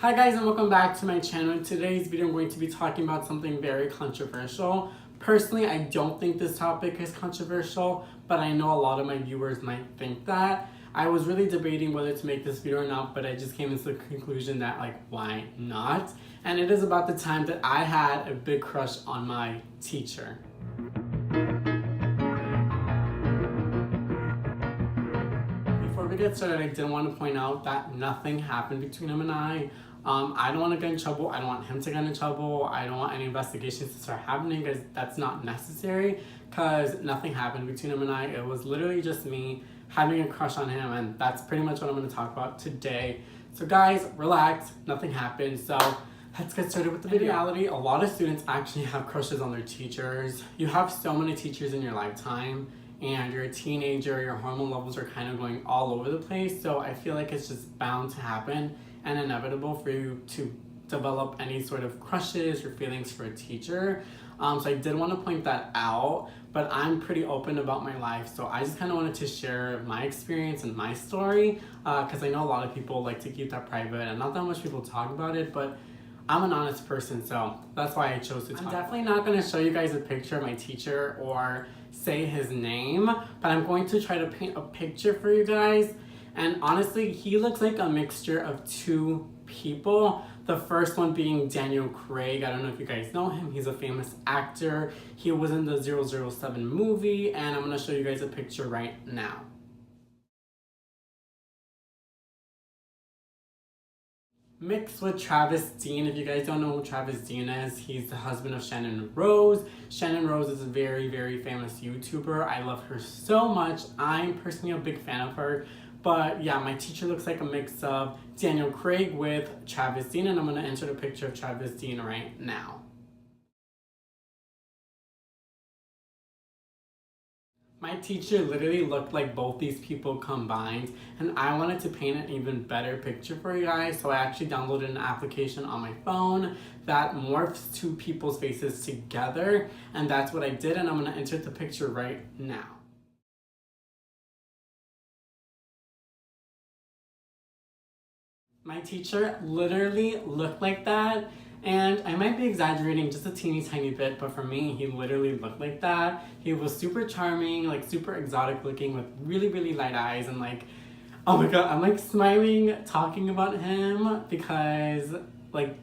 Hi guys, and welcome back to my channel. In today's video I'm going to be talking about something very controversial. Personally, I don't think this topic is controversial, but I know a lot of my viewers might think that. I was really debating whether to make this video or not, but I just came to the conclusion that why not? And it is about the time that I had a big crush on my teacher. Before we get started, I did want to point out that nothing happened between him and I. I don't want to get in trouble. I don't want him to get in trouble. I don't want any investigations to start happening because that's not necessary, because nothing happened between him and I. It was literally just me having a crush on him, and that's pretty much what I'm going to talk about today. So guys, relax. Nothing happened. So let's get started with the video. In reality, a lot of students actually have crushes on their teachers. You have so many teachers in your lifetime, and you're a teenager, your hormone levels are kind of going all over the place. So I feel like it's just bound to happen and inevitable for you to develop any sort of crushes or feelings for a teacher. So I did want to point that out, but I'm pretty open about my life. So I just kind of wanted to share my experience and my story, because I know a lot of people like to keep that private and not that much people talk about it, but I'm an honest person, so that's why I chose to talk. I'm definitely not going to show you guys a picture of my teacher or say his name, but I'm going to try to paint a picture for you guys. And honestly, he looks like a mixture of two people. The first one being Daniel Craig. I don't know if you guys know him. He's a famous actor. He was in the 007 movie, and I'm going to show you guys a picture right now. Mixed with Travis Dean. If you guys don't know who Travis Dean is, he's the husband of Shannon Rose. Shannon Rose is a very, very famous YouTuber. I love her so much. I'm personally a big fan of her. But yeah, my teacher looks like a mix of Daniel Craig with Travis Dean, and I'm going to insert a picture of Travis Dean right now. My teacher literally looked like both these people combined, and I wanted to paint an even better picture for you guys, so I actually downloaded an application on my phone that morphs two people's faces together, and that's what I did, and I'm going to insert the picture right now. My teacher literally looked like that, and I might be exaggerating just a teeny tiny bit, but for me, he literally looked like that. He was super charming, like super exotic looking with really, really light eyes, and oh my god, I'm smiling talking about him because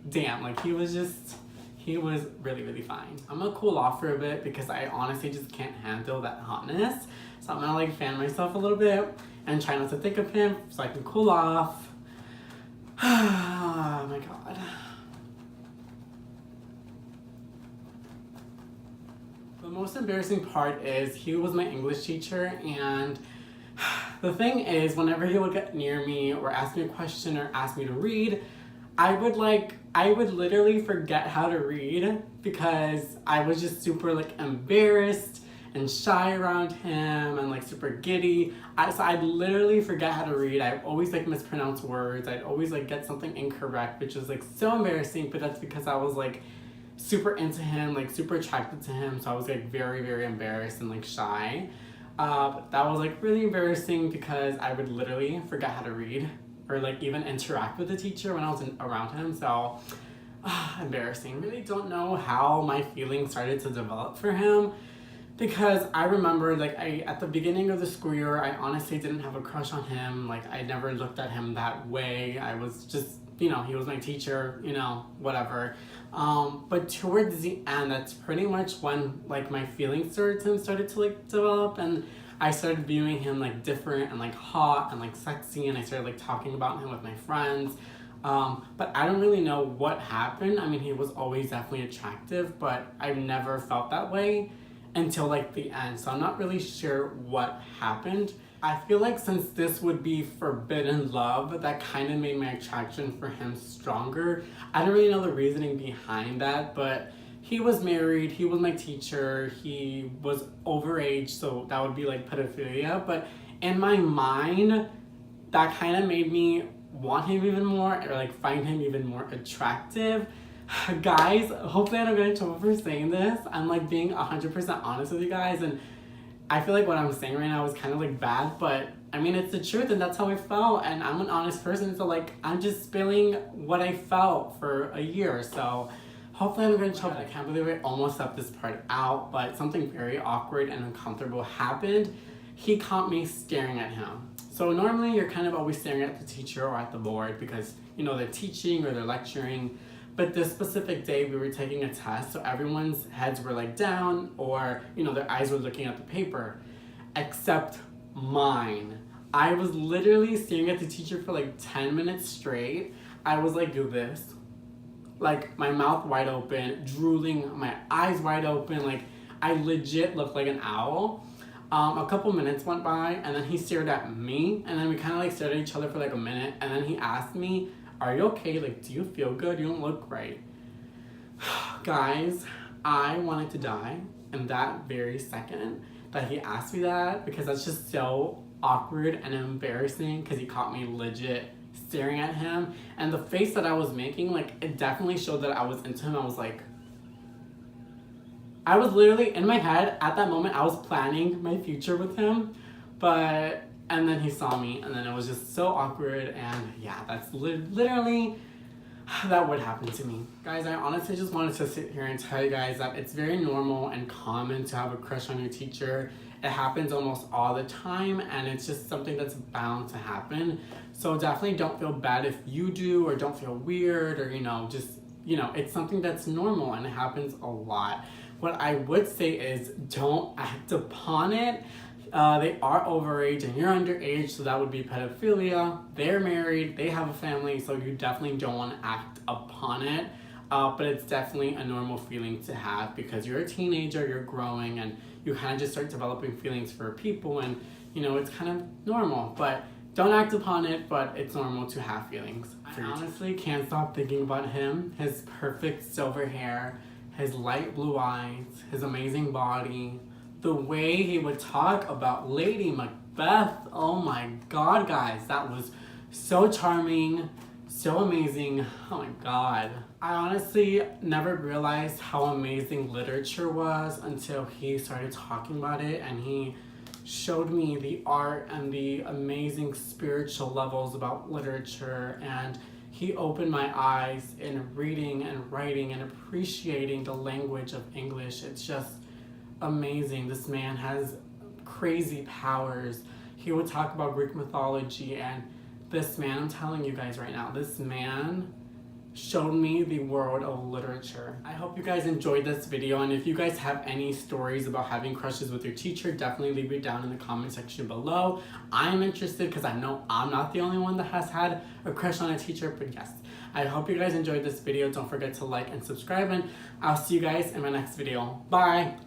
damn, he was really, really fine. I'm gonna cool off for a bit because I honestly just can't handle that hotness. So I'm gonna fan myself a little bit and try not to think of him so I can cool off. Oh my god. The most embarrassing part is he was my English teacher, and the thing is, whenever he would get near me or ask me a question or ask me to read, I would literally forget how to read because I was just super embarrassed and shy around him and super giddy. So I'd literally forget how to read. I'd always mispronounce words. I'd always get something incorrect, which was so embarrassing, but that's because I was super into him, super attracted to him, so I was very, very embarrassed and shy. But that was really embarrassing because I would literally forget how to read or even interact with the teacher when I was around him, so embarrassing. I really don't know how my feelings started to develop for him. Because I remember, at the beginning of the school year, I honestly didn't have a crush on him. I never looked at him that way. I was just, he was my teacher, whatever. But towards the end, that's pretty much when, my feelings towards him started to, develop. And I started viewing him, different and, hot and, sexy. And I started, talking about him with my friends. But I don't really know what happened. I mean, he was always definitely attractive, but I've never felt that way until the end, so I'm not really sure what happened. I feel since this would be forbidden love, that kind of made my attraction for him stronger. I don't really know the reasoning behind that, but he was married, he was my teacher, he was overage, so that would be pedophilia, but in my mind, that kind of made me want him even more, or find him even more attractive. Guys, hopefully I don't get in trouble for saying this. I'm being 100% honest with you guys, and I feel what I'm saying right now is kind of bad, but I mean, it's the truth, and that's how I felt, and I'm an honest person, so like, I'm just spilling what I felt for a year, so hopefully I'm not gonna trouble. I can't believe I almost left this part out, but something very awkward and uncomfortable happened. He caught me staring at him. So normally you're kind of always staring at the teacher or at the board because, you know, they're teaching or they're lecturing. But this specific day we were taking a test, so everyone's heads were like down or, you know, their eyes were looking at the paper, except mine. I was literally staring at the teacher for like 10 minutes straight. I was like, do this. Like my mouth wide open, drooling, my eyes wide open, like I legit looked like an owl. A couple minutes went by and then he stared at me and then we kind of like stared at each other for like a minute and then he asked me, are you okay? Like, do you feel good? You don't look right. Guys, I wanted to die in that very second that he asked me that because that's just so awkward and embarrassing because he caught me legit staring at him and the face that I was making, like, it definitely showed that I was into him. I was like, I was literally in my head at that moment, I was planning my future with him, and then he saw me and then it was just so awkward and yeah, that's literally, that would happen to me. Guys, I honestly just wanted to sit here and tell you guys that it's very normal and common to have a crush on your teacher. It happens almost all the time and it's just something that's bound to happen. So definitely don't feel bad if you do or don't feel weird or, you know, just, you know, it's something that's normal and it happens a lot. What I would say is don't act upon it. They are overage and you're underage, so that would be pedophilia. They're married, they have a family, so you definitely don't want to act upon it. But it's definitely a normal feeling to have because you're a teenager, you're growing, and you kind of just start developing feelings for people, and you know, it's kind of normal. But don't act upon it, but it's normal to have feelings. I honestly can't stop thinking about him, his perfect silver hair, his light blue eyes, his amazing body, the way he would talk about Lady Macbeth. Oh my god, guys, that was so charming, so amazing. Oh my god. I honestly never realized how amazing literature was until he started talking about it and he showed me the art and the amazing spiritual levels about literature, and he opened my eyes in reading and writing and appreciating the language of English. It's just amazing. This man has crazy powers. He would talk about Greek mythology, and this man, I'm telling you guys right now, this man showed me the world of literature. I hope you guys enjoyed this video, and if you guys have any stories about having crushes with your teacher, definitely leave it down in the comment section below. I'm interested because I know I'm not the only one that has had a crush on a teacher, but yes. I hope you guys enjoyed this video. Don't forget to like and subscribe, and I'll see you guys in my next video. Bye!